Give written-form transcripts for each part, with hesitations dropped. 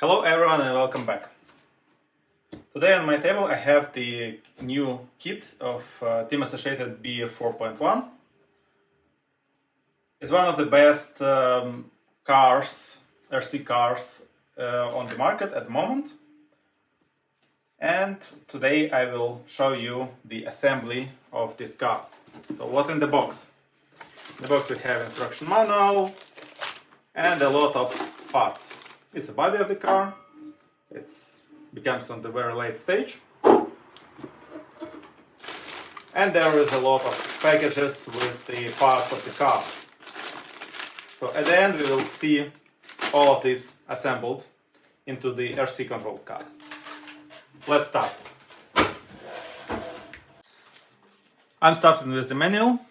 Hello everyone and welcome back. Today on my table I have the new kit of RC8B4.1. It's one of the best cars, RC cars on the market at the moment. And today I will show you the assembly of this car. So what's in the box? In the box we have instruction manual and a lot of parts. It's the body of the car. It becomes on the very late stage. And there is a lot of packages with the parts of the car. So at the end we will see all of this assembled into the RC controlled car. Let's start. I'm starting with the manual.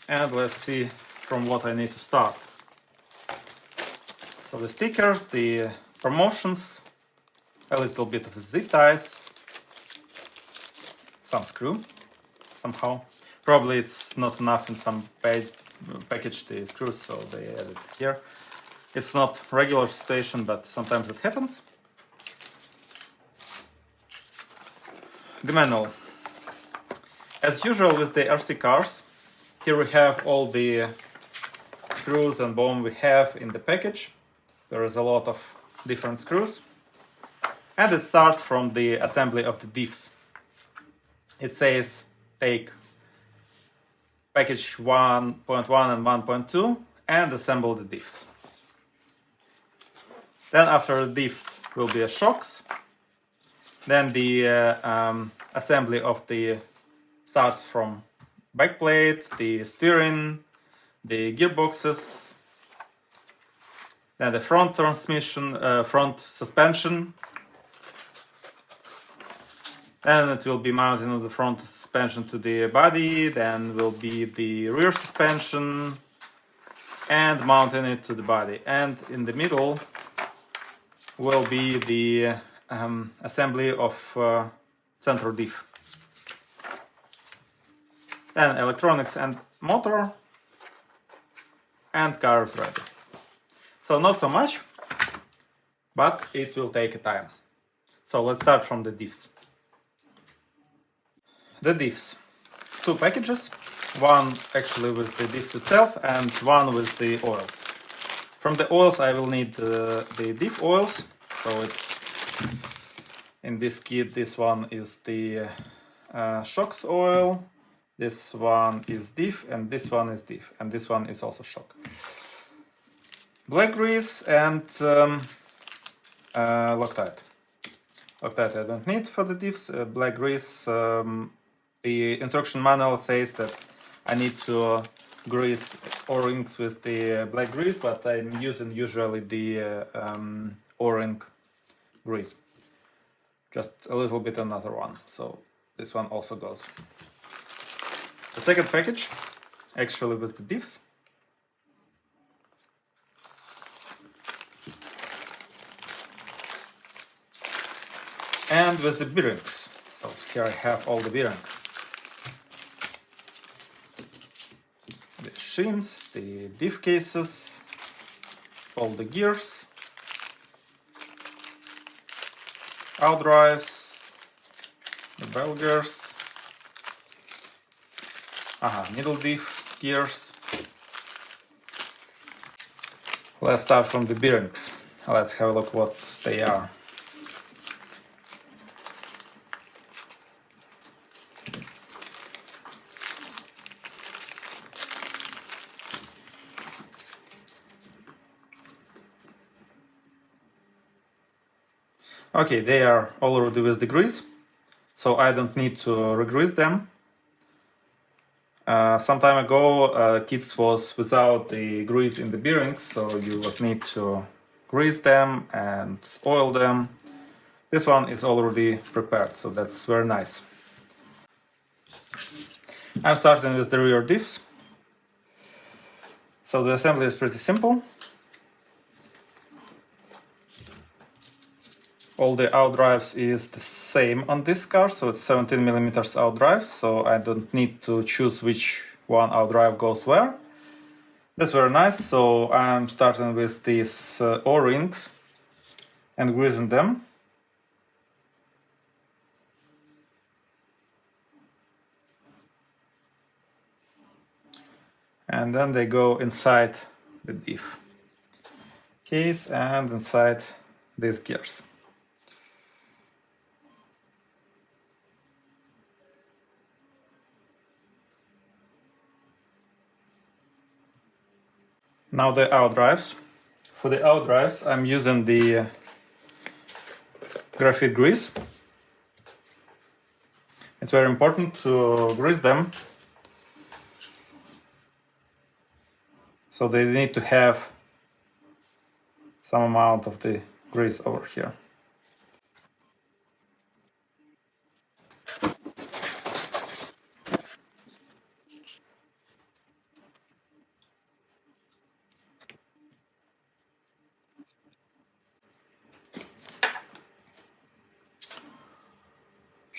And let's see from what I need to start. So the stickers, the promotions, a little bit of the zip ties, some screw somehow. Probably it's not enough in some package the screws, so they add it here. It's not regular situation, but sometimes it happens. The manual. As usual with the RC cars, here we have all the screws and bone we have in the package. There is a lot of different screws. And it starts from the assembly of the diffs. It says take package 1.1 and 1.2 and assemble the diffs. Then after the diffs will be shocks. Then the assembly of the starts from backplate, the steering, the gearboxes, then the front transmission, front suspension. Then it will be mounted on the front suspension to the body, then will be the rear suspension and mounting it to the body. And in the middle will be the assembly of center diff. Then electronics and motor, and car is ready. So not so much, but it will take time. So let's start from the diffs. The diffs. Two packages, one actually with the diffs itself and one with the oils. From the oils I will need the diff oils. So it's in this kit, this one is the shocks oil. This one is diff and this one is diff and this one is also shock. Black grease and Loctite. Loctite I don't need for the diffs. Black grease, the instruction manual says that I need to grease O-rings with the black grease, but I'm using usually the O-ring grease. Just a little bit another one, so this one also goes. The second package, actually with the diffs. And with the bearings. So here I have all the bearings. The shims, the diff cases, all the gears, out drives, the bell gears, middle diff gears. Let's start from the bearings. Let's have a look what they are. Okay, they are already with the grease, so I don't need to re-grease them. Some time ago, kits was without the grease in the bearings, so you will need to grease them and oil them. This one is already prepared, so that's very nice. I'm starting with the rear diffs. So the assembly is pretty simple. All the out drives is the same on this car, so it's 17 millimeters out drives, so I don't need to choose which one out drive goes where. That's very nice. So I'm starting with these O-rings and greasing them. And then they go inside the diff case and inside these gears. Now the out drives. For the out drives, I'm using the graphite grease. It's very important to grease them, so they need to have some amount of the grease over here.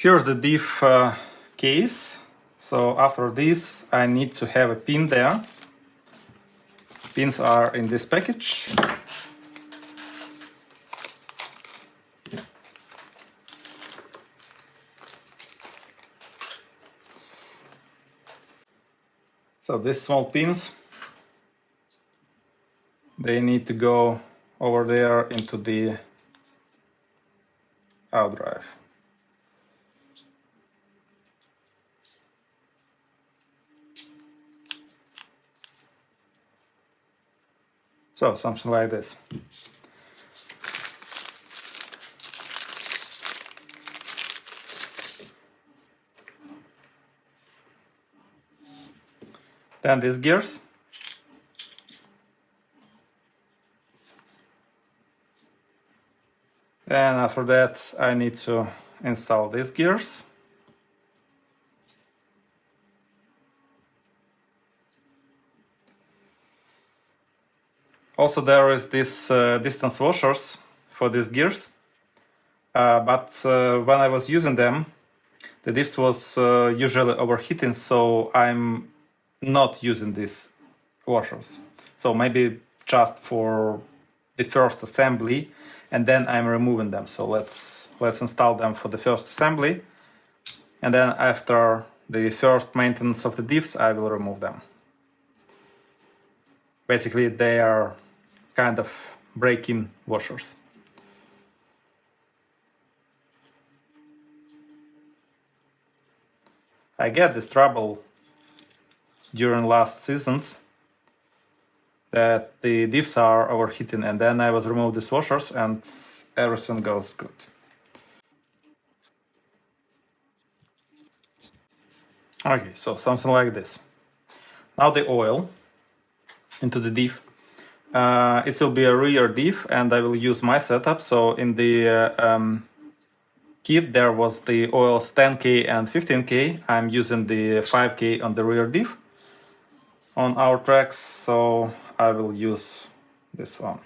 Here's the diff case. So after this, I need to have a pin there. Pins are in this package. So these small pins, they need to go over there into the out drive. So something like this. Then these gears. And after that, I need to install these gears. Also, there is this distance washers for these gears, but when I was using them, the Diffs was usually overheating, so I'm not using these washers. So maybe just for the first assembly, and then I'm removing them. So let's install them for the first assembly, and then after the first maintenance of the Diffs, I will remove them. Basically, they are kind of break-in washers. I get this trouble during last seasons that the Diffs are overheating, and then I was remove these washers and everything goes good. Okay, so something like this. Now the oil into the diff. It will be a rear diff, and I will use my setup. So in the kit there was the oils 10K and 15K. I'm using the 5K on the rear diff on our tracks, so I will use this one.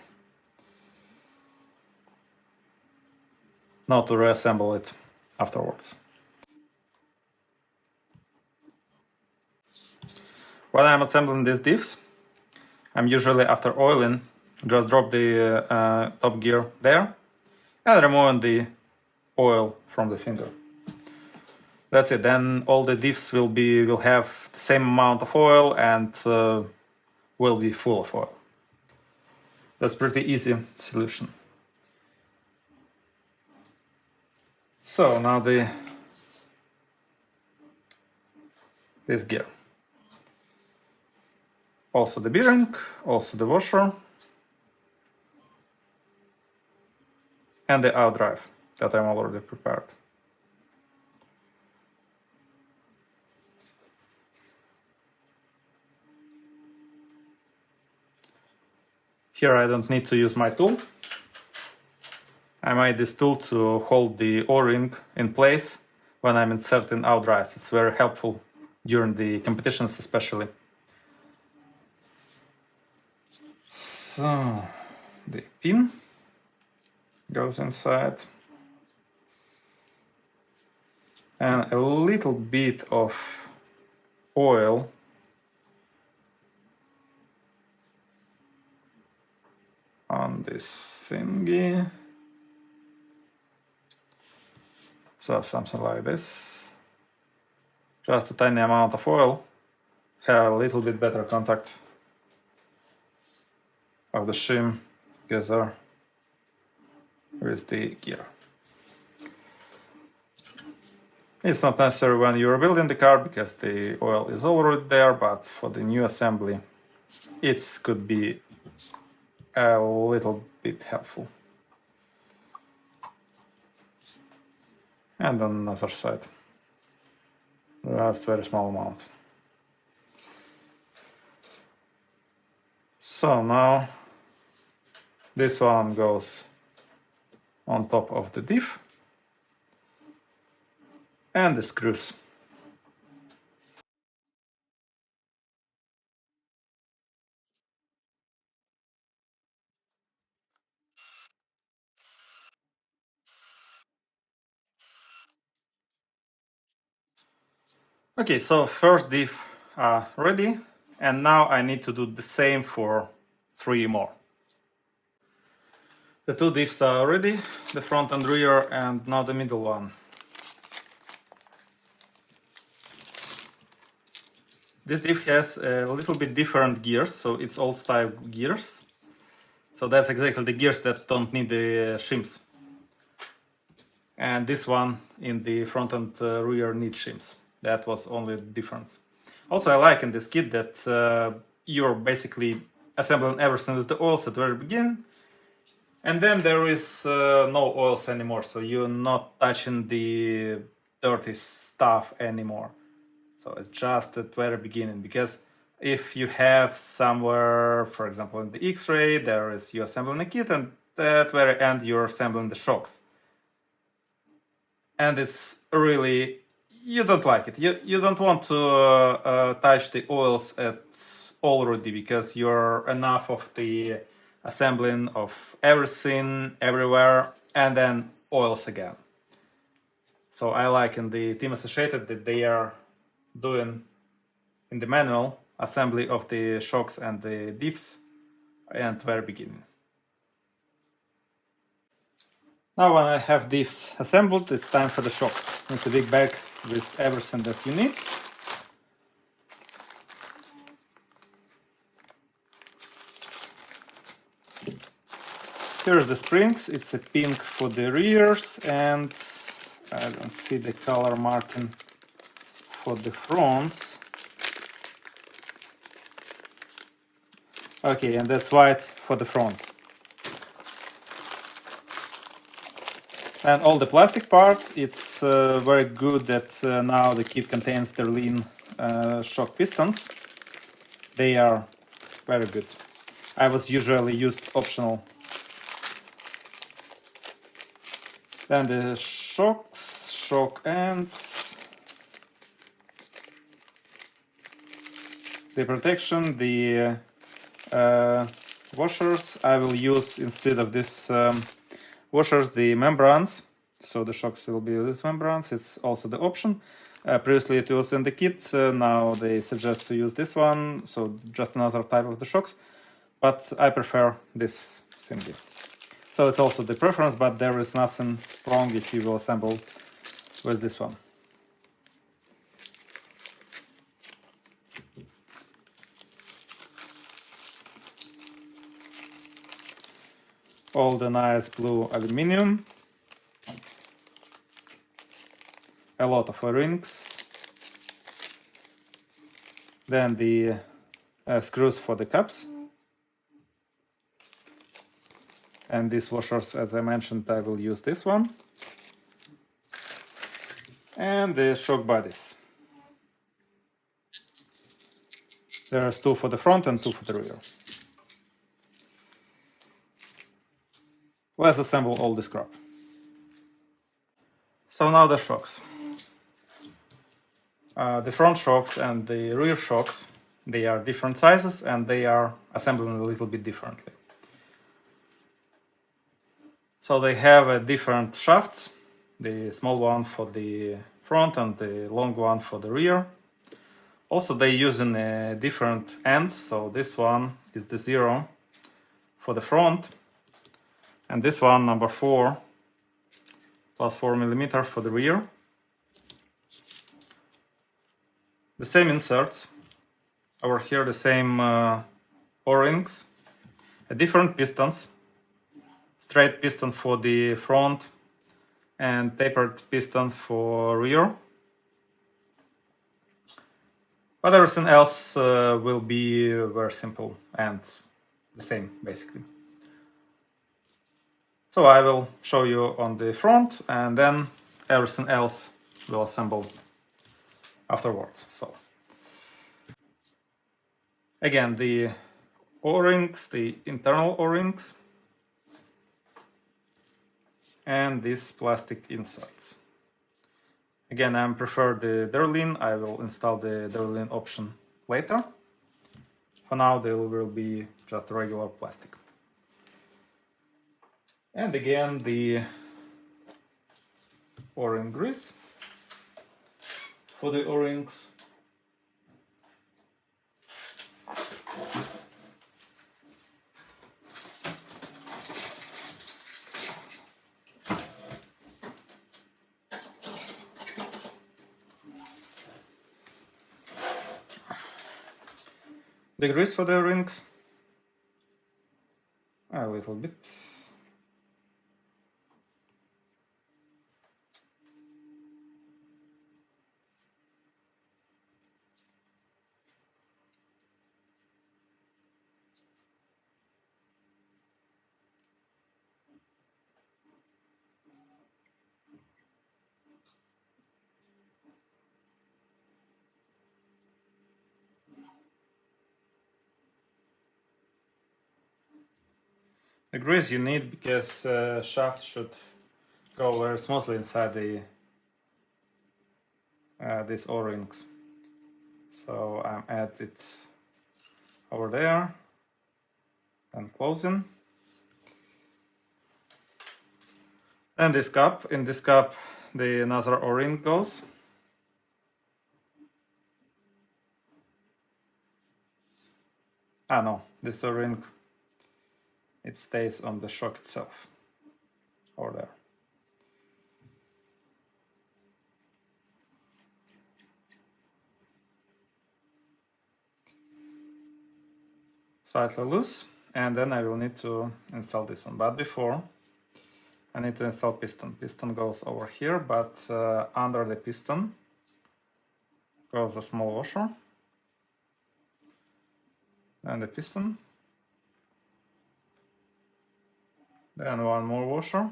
Not to reassemble it afterwards. When I'm assembling these diffs, I'm usually, after oiling, just drop the top gear there and removing the oil from the finger. That's it. Then all the diffs will have the same amount of oil and will be full of oil. That's pretty easy solution. So now this gear. Also the bearing, also the washer, and the out drive that I'm already prepared. Here I don't need to use my tool. I made this tool to hold the O-ring in place when I'm inserting out drives. It's very helpful during the competitions especially. So the pin goes inside, and a little bit of oil this thingy. So something like this. Just a tiny amount of oil. Have a little bit better contact of the shim together with the gear. It's not necessary when you're building the car because the oil is already there, but for the new assembly it could be a little bit helpful. And on the other side, just very small amount. So now this one goes on top of the diff and the screws. Okay, so first diff are ready, and now I need to do the same for 3 more. The 2 diffs are ready, the front and rear, and now the middle one. This diff has a little bit different gears, so it's old style gears. So that's exactly the gears that don't need the shims. And this one in the front and rear need shims. That was only the difference. Also, I like in this kit that you're basically assembling everything with the oils at the very beginning, and then there is no oils anymore, so you're not touching the dirty stuff anymore. So it's just at the very beginning, because if you have somewhere, for example, in the X-ray, there is you assembling a kit, and at the very end you're assembling the shocks. And it's really, you don't like it. You don't want to touch the oils already, because you're enough of the assembling of everything everywhere and then oils again. So I like in the Team Associated that they are doing in the manual assembly of the shocks and the diffs at the very beginning. Now when I have diffs assembled, it's time for the shocks. It's a big bag with everything that you need. Here's the springs. It's a pink for the rears, and I don't see the color marking for the fronts. Okay, and that's white for the fronts. And all the plastic parts, it's very good that now the kit contains the lean shock pistons. They are very good. I was usually used optional. Then the shocks, shock ends, the protection, the washers. I will use instead of this washers the membranes, so the shocks will be these membranes. It's also the option. Previously it was in the kit, now they suggest to use this one, so just another type of the shocks, but I prefer this thingy. So it's also the preference, but there is nothing wrong if you will assemble with this one. All the nice blue aluminium, a lot of O-rings, then the screws for the cups, and these washers, as I mentioned, I will use this one, and the shock bodies. There's 2 for the front and 2 for the rear. Let's assemble all this crap. So now the shocks. The front shocks and the rear shocks, they are different sizes and they are assembled a little bit differently. So they have different shafts, the small one for the front and the long one for the rear. Also they use different ends, so this one is the 0 for the front, and this one, number 4, plus 4 mm for the rear. The same inserts. Over here, the same O-rings, different pistons, straight piston for the front and tapered piston for rear. But everything else will be very simple and the same, basically. So I will show you on the front, and then everything else will assemble afterwards. So again, the O-rings, the internal O-rings, and these plastic inserts. Again, I prefer the Derlin. I will install the Derlin option later. For now, they will be just regular plastic. And again, the O-ring grease for the O-rings. The grease for the O-rings, a little bit. The grease you need because shafts should go very smoothly inside the these O-rings. So I'm at it over there and closing. And this cup, in this cup the another O-ring goes. Ah no, this O-ring, it stays on the shock itself, over there. Slightly loose, and then I will need to install this one. But before, I need to install piston. Piston goes over here, but under the piston goes a small washer. And the piston. Then one more washer.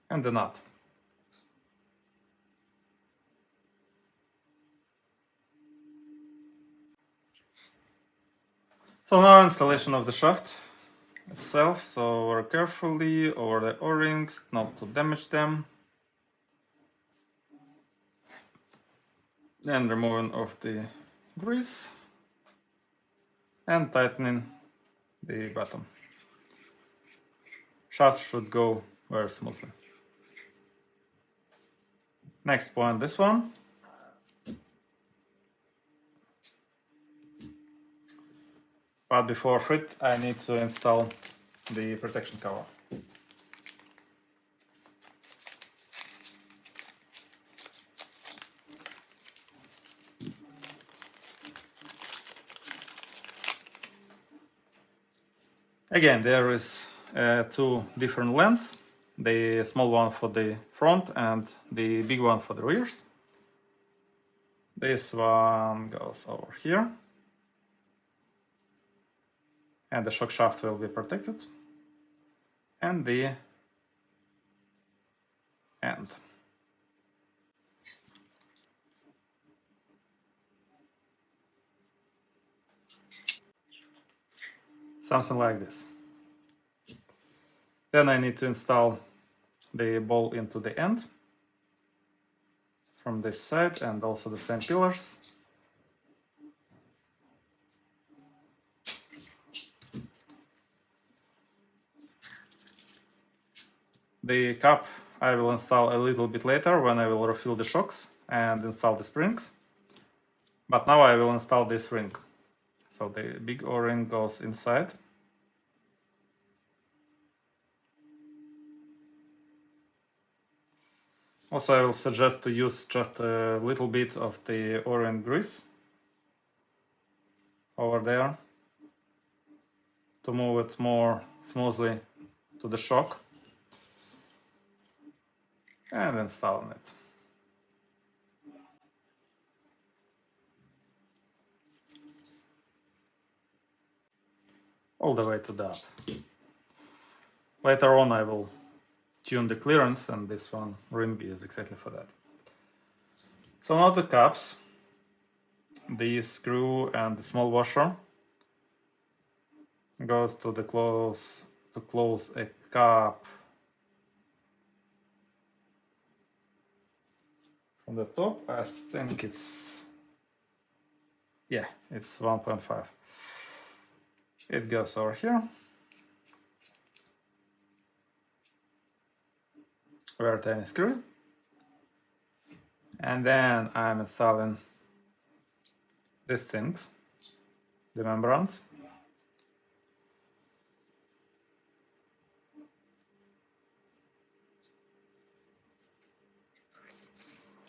And the nut. So now installation of the shaft itself. So very carefully over the O-rings, not to damage them. Then removing of the grease and tightening the bottom. Shaft should go very smoothly. Next point, this one. But before fit, I need to install the protection cover. Again, there is two different lengths, the small one for the front and the big one for the rears. This one goes over here, and the shock shaft will be protected, and the end. Something like this. Then I need to install the ball into the end from this side, and also the same pillars. The cap I will install a little bit later when I will refill the shocks and install the springs. But now I will install this ring. So the big O-ring goes inside. Also, I will suggest to use just a little bit of the O-ring grease over there to move it more smoothly to the shock, and install it. All the way to that. Later on I will tune the clearance, and this one ring is exactly for that. So now the caps, the screw and the small washer goes to the close a cap from the top. I think it's 1.5. It goes over here, very tiny screw, and then I'm installing these things, the membranes.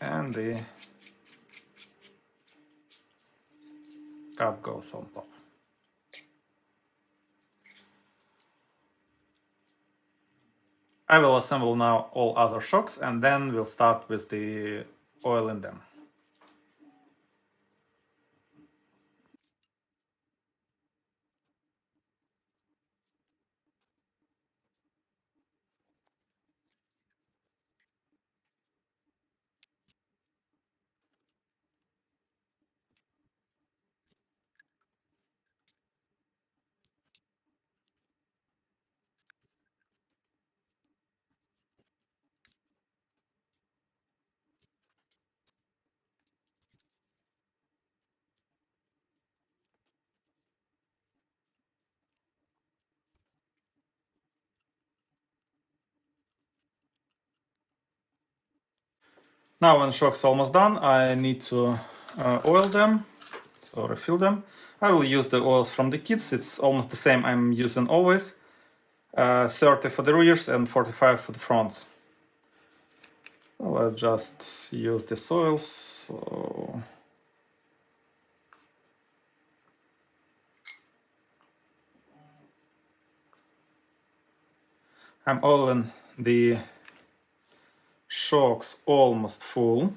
And the cap goes on top. I will assemble now all other shocks, and then we'll start with the oil in them. Now when shock's almost done, I need to oil them, so refill them. I will use the oils from the kits. It's almost the same I'm using always. 30 for the rears and 45 for the fronts. Well, I'll just use the oils. So I'm oiling the shocks almost full.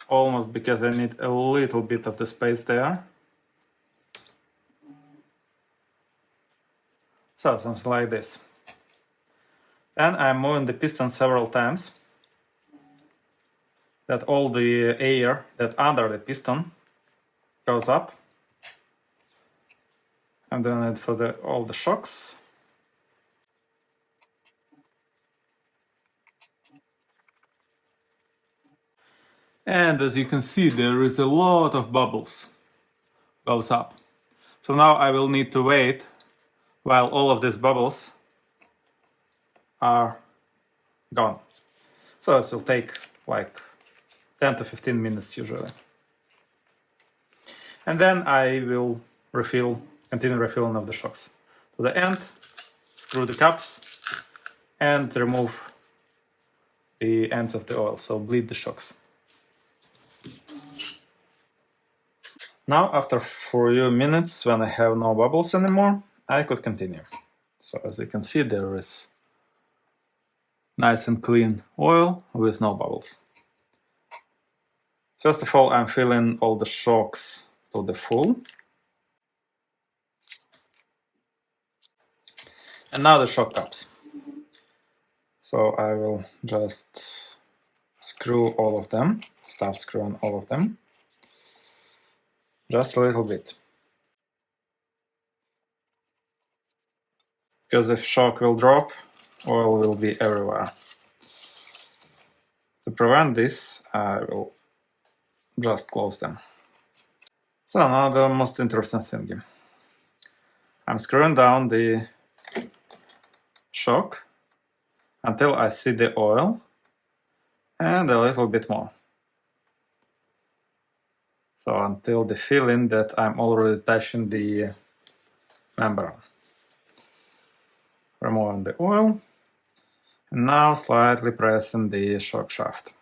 Almost, because I need a little bit of the space there. So something like this. Then I'm moving the piston several times, that all the air that under the piston goes up. I'm doing it for all the shocks. And as you can see, there is a lot of bubbles goes up. So now I will need to wait while all of these bubbles are gone. So it will take like 10 to 15 minutes usually. And then I will continue refilling of the shocks. To the end, screw the caps and remove the ends of the oil, so bleed the shocks. Now, after a few minutes, when I have no bubbles anymore, I could continue. So as you can see, there is nice and clean oil with no bubbles. First of all, I'm filling all the shocks to the full. And now the shock caps. So I will just screw all of them, start screwing all of them. Just a little bit. Because if shock will drop, oil will be everywhere. To prevent this, I will just close them. So now the most interesting thing. I'm screwing down the shock until I see the oil and a little bit more. So until the feeling that I'm already touching the membrane. Removing the oil, and now slightly pressing the shock shaft.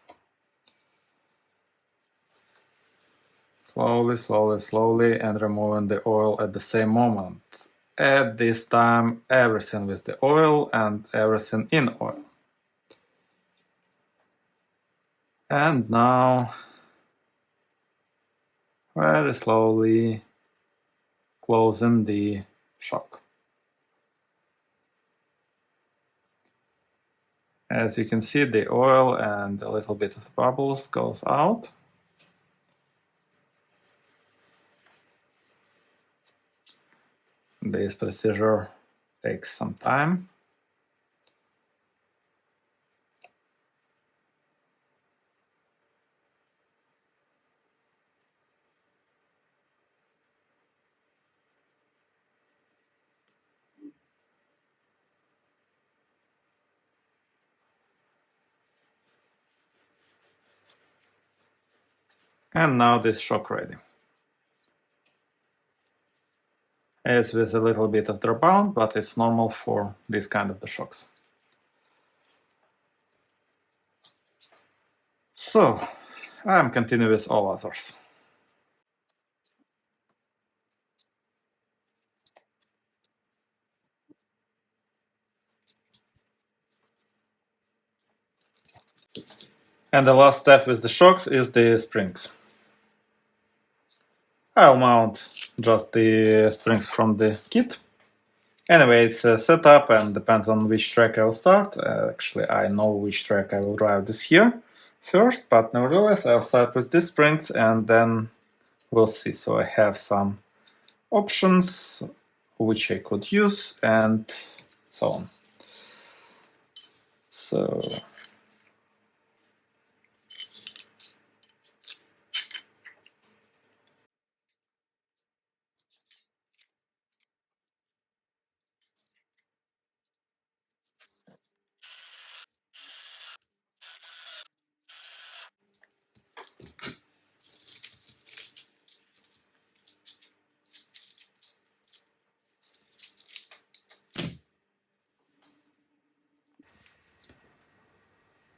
Slowly, slowly, slowly, and removing the oil at the same moment. At this time, everything with the oil and everything in oil. And now, very slowly closing the shock. As you can see, the oil and a little bit of bubbles goes out. This procedure takes some time. And now this shock ready. It's with a little bit of dropout, but it's normal for this kind of the shocks. So, I'm continuing with all others. And the last step with the shocks is the springs. I'll mount just the springs from the kit. Anyway, it's a setup and depends on which track I will start. Actually, I know which track I will drive this here first, but nevertheless, I'll start with these springs and then we'll see. So I have some options which I could use and so on. So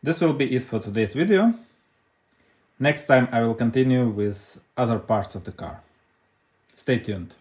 this will be it for today's video. Next time I will continue with other parts of the car. Stay tuned.